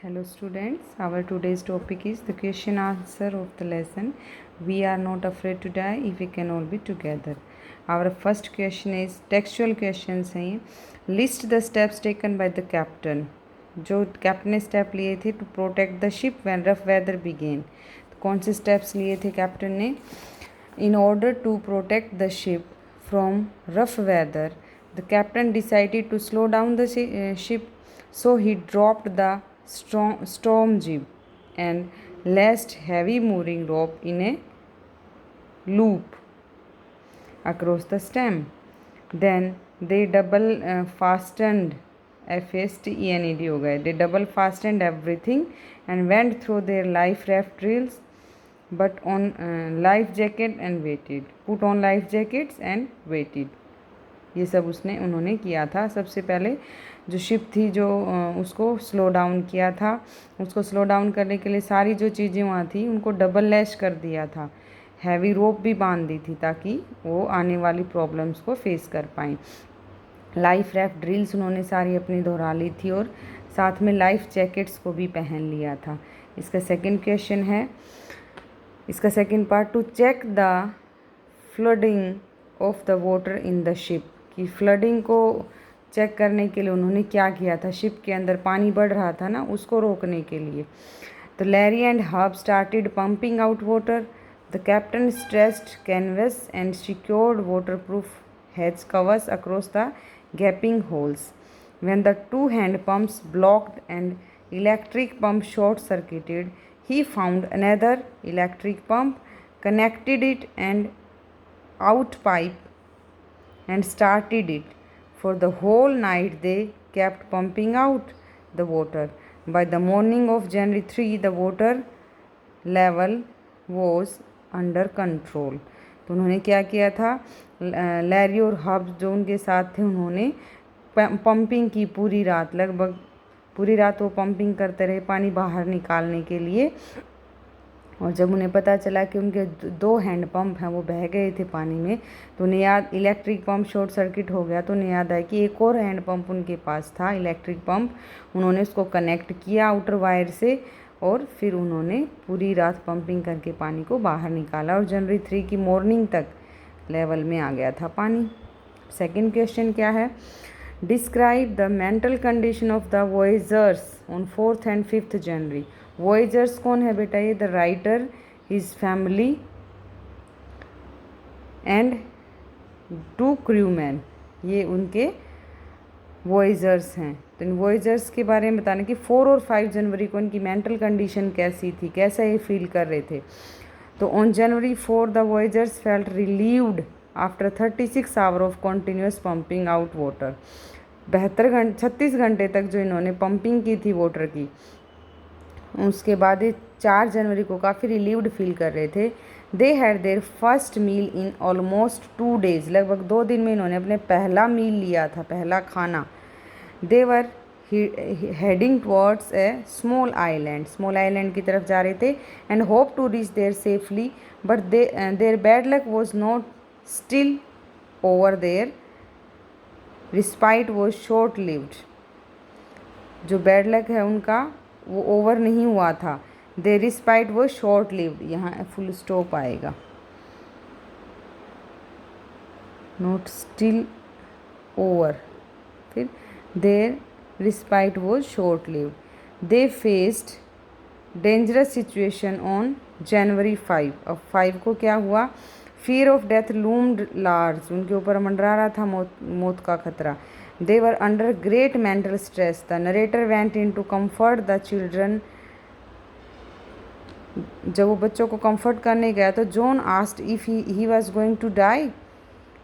Hello students, our today's topic is the question answer of the lesson. We are not afraid to die if we can all be together. Our first question is textual questions हैं ये. List the steps taken by the captain. जो captain ने step लिए थे to protect the ship when rough weather began. कौन से steps लिए थे कैप्टन ने? In order to protect the ship from rough weather, the captain decided to slow down the ship, so he dropped the storm jib and laced heavy mooring rope in a loop across the stem. Then they double fastened FASTENED हो गए. They double fastened everything and went through their life raft drills, but on life jacket and waited. Put on life jackets and waited. ये सब उन्होंने किया था. सबसे पहले जो शिप थी जो उसको स्लो डाउन किया था, उसको स्लो डाउन करने के लिए सारी जो चीज़ें वहाँ थी उनको डबल लैश कर दिया था. हैवी रोप भी बांध दी थी ताकि वो आने वाली प्रॉब्लम्स को फेस कर पाएँ. लाइफ रैफ्ट ड्रिल्स उन्होंने सारी अपनी दोहरा ली थी और साथ में लाइफ जैकेट्स को भी पहन लिया था. इसका सेकंड क्वेश्चन है, इसका second part, to check the flooding of the water in the ship. कि फ्लडिंग को चेक करने के लिए उन्होंने क्या किया था. शिप के अंदर पानी बढ़ रहा था ना, उसको रोकने के लिए. तो Larry and hub started pumping out water. The captain stressed canvas and secured waterproof hatch covers across the gaping holes. When the two hand pumps blocked and electric pump short circuited, he found another electric pump, connected it and out pipe and started it. For the whole night they kept pumping out the water. By the morning of January 3, the water level was under control. तो उन्होंने क्या किया था, Larry और hub जो उनके साथ थे उन्होंने पंपिंग की पूरी रात, लगभग पूरी रात वो पंपिंग करते रहे पानी बाहर निकालने के लिए. और जब उन्हें पता चला कि उनके दो हैंड पंप हैं वो बह गए थे पानी में, तो उन्हें याद, इलेक्ट्रिक पंप शॉर्ट सर्किट हो गया तो उन्हें याद आया कि एक और हैंड पंप उनके पास था, इलेक्ट्रिक पंप. उन्होंने उसको कनेक्ट किया आउटर वायर से और फिर उन्होंने पूरी रात पंपिंग करके पानी को बाहर निकाला और जनवरी 3 की मॉर्निंग तक लेवल में आ गया था पानी. सेकंड क्वेश्चन क्या है, describe the mental condition of the voyagers on 4th and 5th January. Voyagers कौन है बेटा? ये the writer, his family and 2 crewmen, ये उनके वॉयजर्स हैं. तो इन वॉयजर्स के बारे में बताने कि 4 और 5 जनवरी को इनकी मेंटल कंडीशन कैसी थी, कैसा ये फील कर रहे थे. तो on January 4 the voyagers felt relieved after 36 hour of continuous pumping out water. 36 घंटे तक जो इन्होंने पंपिंग की थी वाटर की, उसके बाद 4 जनवरी को काफ़ी रिलीव्ड फील कर रहे थे. They had their first meal in almost 2 days. लगभग 2 दिन में इन्होंने अपने पहला मील लिया था, पहला खाना. They were heading towards a small island की तरफ जा रहे थे. And hope to reach there safely, but their bad luck was not still over. Their respite was short lived. जो बैड लक है उनका वो ओवर नहीं हुआ था. Their respite was short lived, यहाँ फुल स्टॉप आएगा, नॉट स्टिल ओवर. फिर their respite was short lived. They faced dangerous situation on January 5. अब 5 को क्या हुआ, fear of death loomed large, उनके ऊपर मंडरा रहा था मौत का खतरा. They were under great mental stress. The narrator went in to comfort the children. जब वो बच्चों को कंफर्ट करने गया तो John asked if he was going to die.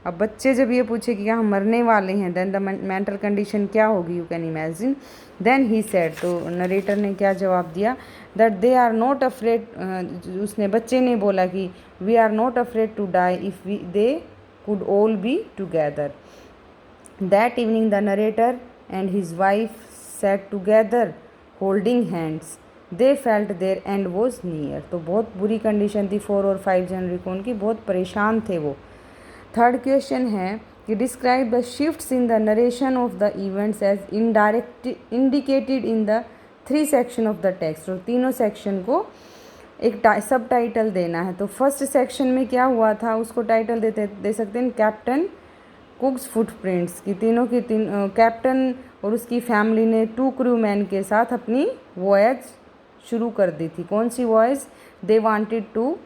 अब बच्चे जब ये पूछे कि क्या हम मरने वाले हैं, देन द मेंटल कंडीशन क्या होगी, you can imagine. Then he said, तो नरेटर ने क्या जवाब दिया, that they are not afraid. उसने, बच्चे ने बोला कि we are not afraid to die if they could all be together. That evening the narrator and his wife sat together holding hands. They felt their end was near. तो बहुत बुरी condition थी 4 और 5 जनवरी को उनकी, बहुत परेशान थे वो. थर्ड क्वेश्चन है कि describe the shifts in the narration of the events as indicated in the 3 section of the text, और तीनों सेक्शन को एक सब टाइटल देना है। तो फर्स्ट सेक्शन में क्या हुआ था उसको टाइटल दे सकते हैं कैप्टन कुक्स फुटप्रिंट्स, की तीनों की कैप्टन और उसकी फैमिली ने 2 क्रू मैन के साथ अपनी वॉयज शुरू कर दी थी। कौन सी voyage? They wanted to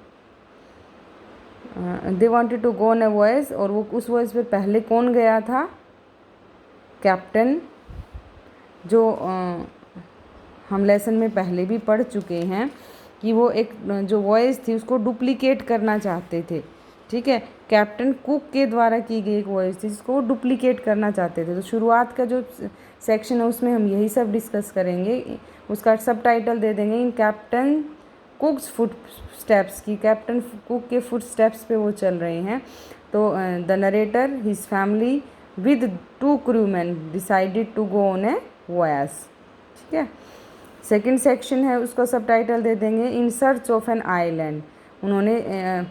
go on a voyage, और वो उस वॉयज पे पहले कौन गया था? कैप्टन, जो हम लेसन में पहले भी पढ़ चुके हैं कि वो एक जो वॉयस थी उसको डुप्लीकेट करना चाहते थे। ठीक है, कैप्टन कुक के द्वारा की गई एक वॉयस थी जिसको वो डुप्लीकेट करना चाहते थे। तो शुरुआत का जो सेक्शन है उसमें हम यही सब डिस्कस करेंगे। उसका सब टाइटल दे देंगे in Captain Cook's footsteps, की कैप्टन कुक के फुट स्टेप्स पे वो चल रहे हैं। तो the narrator his family with 2 crew man decided to go on a voyage. ठीक है, सेकेंड सेक्शन है उसका सब टाइटल दे देंगे in search of an island. उन्होंने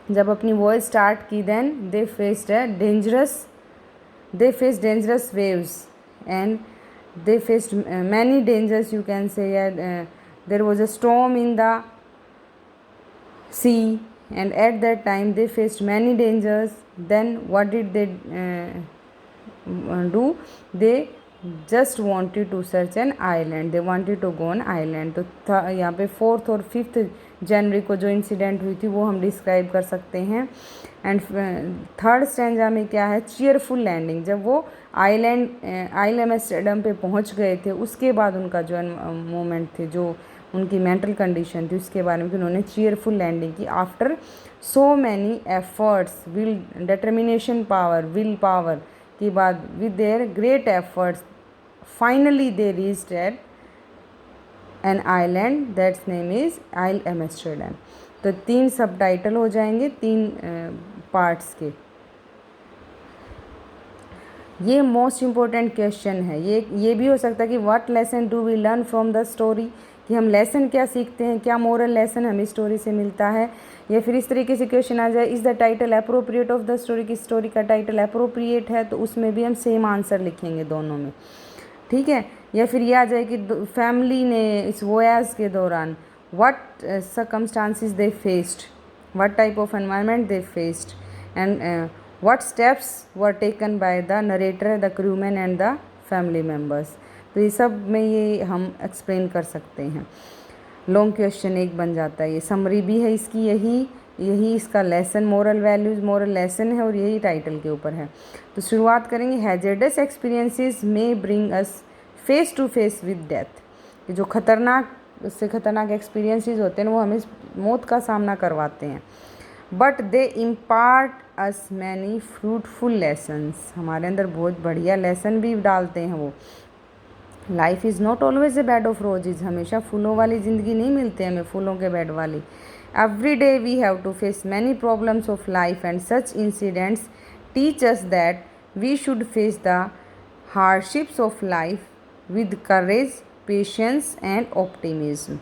जब अपनी वॉयस स्टार्ट की then they faced dangerous waves and they faced many dangers, you can say. There was a storm in the sea, and at that time they faced many dangers. Then what did they do? They just wanted to search an island, they wanted to go on island. तो यहाँ पे 4th और 5th जनवरी को जो incident हुई थी वो हम डिस्क्राइब कर सकते हैं। एंड थर्ड स्टैंजा में क्या है? Cheerful landing. जब वो आइल एम्स्टर्डम पे पहुंच गए थे उसके बाद उनका जो मोमेंट थे, जो उनकी मेंटल कंडीशन थी उसके बारे में उन्होंने चीयरफुल लैंडिंग की। After so many efforts, determination power, will power के बाद with their great efforts finally they reached at an island that's name is isle Amsterdam. तो 3 सब टाइटल हो जाएंगे 3 पार्ट्स के। ये मोस्ट इम्पोर्टेंट क्वेश्चन है। ये भी हो सकता है कि what lesson do we learn from the story, कि हम लेसन क्या सीखते हैं, क्या मोरल लेसन हमें स्टोरी से मिलता है। या फिर इस तरीके से क्वेश्चन आ जाए is the title appropriate of the story, की स्टोरी का टाइटल अप्रोप्रिएट है, तो उसमें भी हम सेम आंसर लिखेंगे दोनों में। ठीक है, या फिर ये आ जाए कि फैमिली ने इस वोयाज के दौरान what circumstances they faced, what type of environment they faced, and what steps were taken by the narrator, the crewmen and the family members। तो ये सब में ये हम एक्सप्लेन कर सकते हैं। लॉन्ग क्वेश्चन एक बन जाता है। ये समरी भी है इसकी, यही इसका lesson, moral values moral lesson है, और यही टाइटल के ऊपर है। तो शुरुआत करेंगे hazardous experiences may bring us face to face with death. कि जो खतरनाक एक्सपीरियंसेस होते हैं वो हमें मौत का सामना करवाते हैं। But they impart us many fruitful lessons, हमारे अंदर बहुत बढ़िया लेसन भी डालते हैं वो। Life is not always a bed of roses, हमेशा फूलों वाली ज़िंदगी नहीं मिलती हमें, फूलों के बेड वाली। Every day we have to face many problems of life and such incidents teach us that we should face the hardships of life with courage, patience and optimism.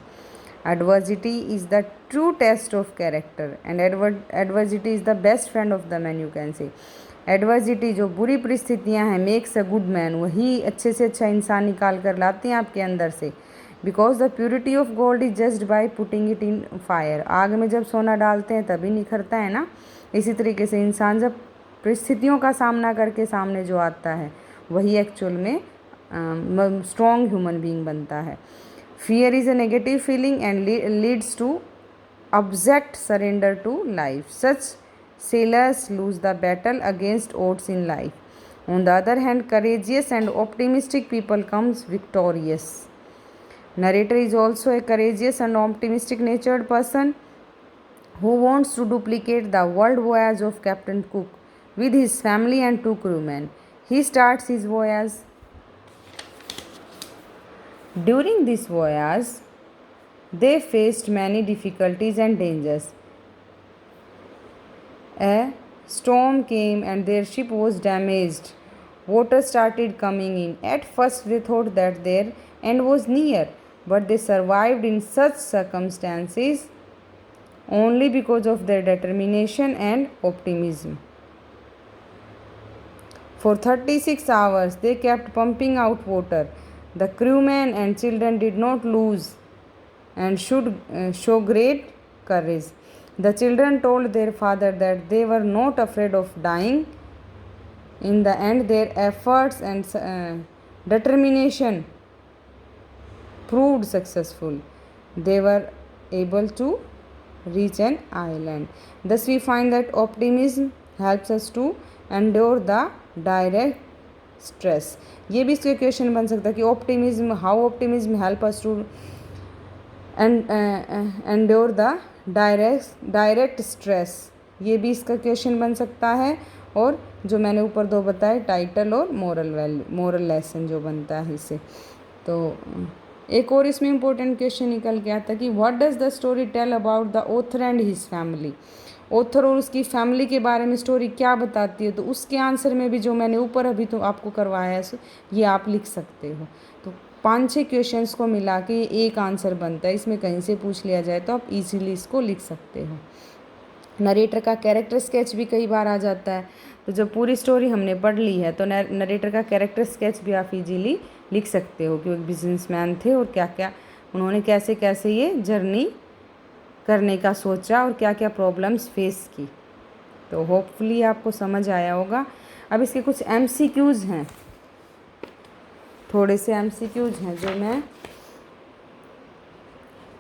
Adversity is the true test of character and adversity is the best friend of the man, you can say। Adversity जो बुरी परिस्थितियाँ हैं makes a good man, वही अच्छे से अच्छा इंसान निकाल कर लाते हैं आपके अंदर से। Because the purity of gold is judged by putting it in fire। आग में जब सोना डालते हैं तभी निखरता है ना। इसी तरीके से इंसान जब परिस्थितियों का सामना करके सामने जो आता है वही एक्चुअल में स्ट्रॉन्ग ह्यूमन बीइंग बनता है। Fear is a negative feeling and leads to abject surrender to life। Such sailors lose the battle against odds in life। On the other hand, courageous and optimistic people comes victorious। Narrator is also a courageous and optimistic natured person who wants to duplicate the world voyage of Captain Cook with his family and 2 crewmen। He starts his voyage। During this voyage, they faced many difficulties and dangers। A storm came and their ship was damaged। Water started coming in। At first they thought that their end was near, but they survived in such circumstances only because of their determination and optimism। For 36 hours they kept pumping out water। The crewmen and children did not lose and should show great courage. The children told their father that they were not afraid of dying. In the end, their efforts and determination proved successful. They were able to reach an island. Thus, we find that optimism helps us to endure the direct stress. ये भी इसका question बन सकता है कि optimism, how optimism help us to endure the direct stress, ये भी इसका क्वेश्चन बन सकता है। और जो मैंने ऊपर दो बताए, टाइटल और मोरल लेसन जो बनता है इससे। तो एक और इसमें इम्पोर्टेंट क्वेश्चन निकल के आता कि what does the story tell about the author and his family. Author और उसकी फैमिली के बारे में स्टोरी क्या बताती है। तो उसके आंसर में भी जो मैंने ऊपर अभी तो आपको करवाया है ये आप लिख सकते हो। तो 5-6 क्वेश्चंस को मिला के एक आंसर बनता है। इसमें कहीं से पूछ लिया जाए तो आप इजीली इसको लिख सकते हो। नरेटर का कैरेक्टर स्केच भी कई बार आ जाता है। तो जब पूरी स्टोरी हमने पढ़ ली है तो नरेटर का कैरेक्टर स्केच भी आप इजीली लिख सकते हो कि वो एक बिजनेसमैन थे और क्या क्या उन्होंने कैसे कैसे ये जर्नी करने का सोचा और क्या क्या प्रॉब्लम्स फेस की। तो होपफुली आपको समझ आया होगा। अब इसके कुछ MCQs हैं, थोड़े से MCQs हैं जो मैं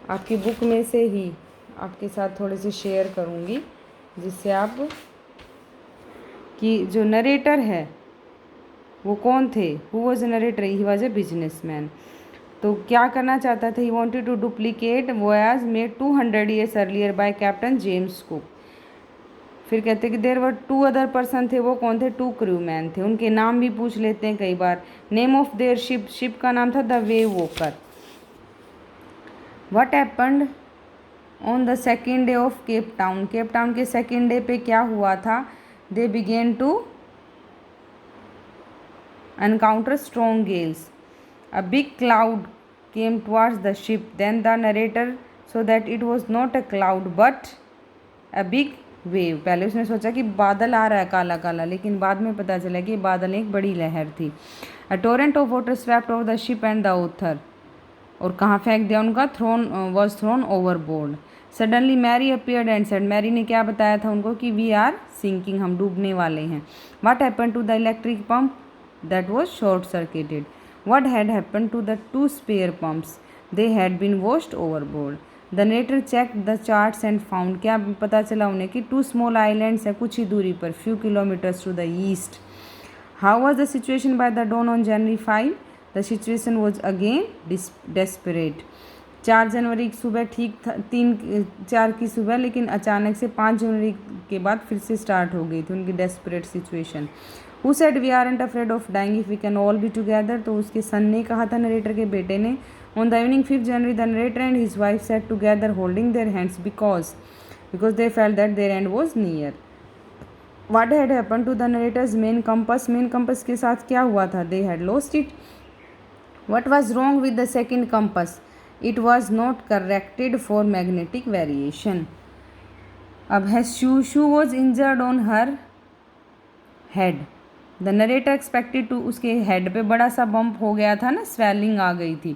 आपकी बुक में से ही आपके साथ थोड़े से शेयर करूँगी, जिससे आप कि जो नरेटर है वो कौन थे। Who was a narrator, he was a businessman. तो क्या करना चाहता था, he wanted to duplicate voyage made 200 years earlier by Captain James Cook. फिर कहते कि देर वर 2 अदर पर्सन थे, वो कौन थे, 2 क्रूमैन थे। उनके नाम भी पूछ लेते हैं कई बार। नेम ऑफ देयर शिप का नाम था the Wave Walker. What happened on the second day of Cape Town के सेकेंड डे पे क्या हुआ था। They began to encounter strong gales, a big cloud came towards the ship, then the narrator saw that it was not a cloud but a big wave. पहले उसने सोचा कि बादल आ रहा है काला काला, लेकिन बाद में पता चला कि बादल एक बड़ी लहर थी। A torrent of water swept off the ship and the author, और कहाँ फेंक दिया उनका, was thrown overboard. Suddenly Mary appeared and said, Mary ने क्या बताया था उनको कि वी आर सिंकिंग, हम डूबने वाले हैं। What happened to the electric pump, that was short circuited. What had happened to the 2 spare pumps, they had been washed overboard. The narrator check the charts and found, क्या पता चला उन्हें कि 2 small islands हैं कुछ ही दूरी पर, few kilometres to the east. How was the situation by the dawn on January 5, the situation was again desperate. 4 जनवरी की सुबह ठीक था, 3-4 की सुबह, लेकिन अचानक से 5 जनवरी के बाद फिर से स्टार्ट हो गई थी उनकी desperate situation. Who said we aren't afraid of dying if we can all be together, तो उसके सन ने कहा था नरेटर के बेटे ने। On the evening 5 January the narrator and his wife sat together holding their hands because they felt that their end was near. What had happen to the narrator's main compass के साथ क्या हुआ था, they had lost it. What was wrong with the second compass, it was not corrected for magnetic variation. अब है Sue was injured on her head, the narrator expected to, उसके head पे बड़ा सा बम्प हो गया था ना, स्वेलिंग आ गई थी।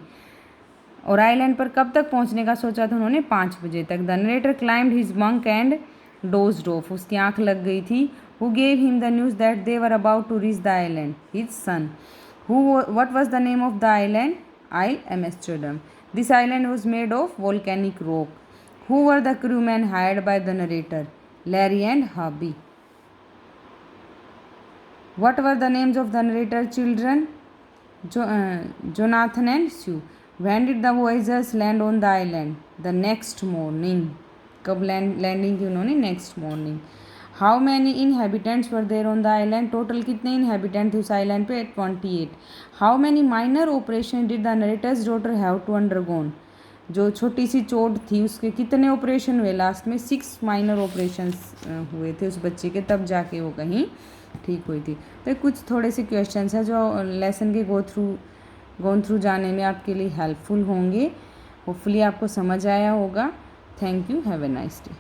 और आइलैंड पर कब तक पहुंचने का सोचा था उन्होंने, 5 बजे तक। The narrator climbed his bunk and dozed off, उसकी आंख लग गई थी। Who gave him the news that they were about to reach the island, his son. What was the name of the island, Isle Amsterdam. This island was made of volcanic rock. Who were the crewmen hired by the narrator, Larry and Herbie. What were the names of the narrator children, Jonathan and Sue? When did the voyagers land on the island? The next morning. कब landing की उन्होंने, next morning. How many inhabitants were there on the island, total कितने inhabitant थे उस island पे, 28। How many minor operation did the narrator's daughter have to undergone, जो छोटी सी चोट थी उसके कितने ऑपरेशन हुए, लास्ट में 6 माइनर ऑपरेशन हुए थे उस बच्चे के, तब जाके वो कहीं ठीक हुई थी। तो कुछ थोड़े से क्वेश्चंस हैं जो लेसन के गो थ्रू जाने में आपके लिए हेल्पफुल होंगे। होपफुली आपको समझ आया होगा। Thank you, have a nice day.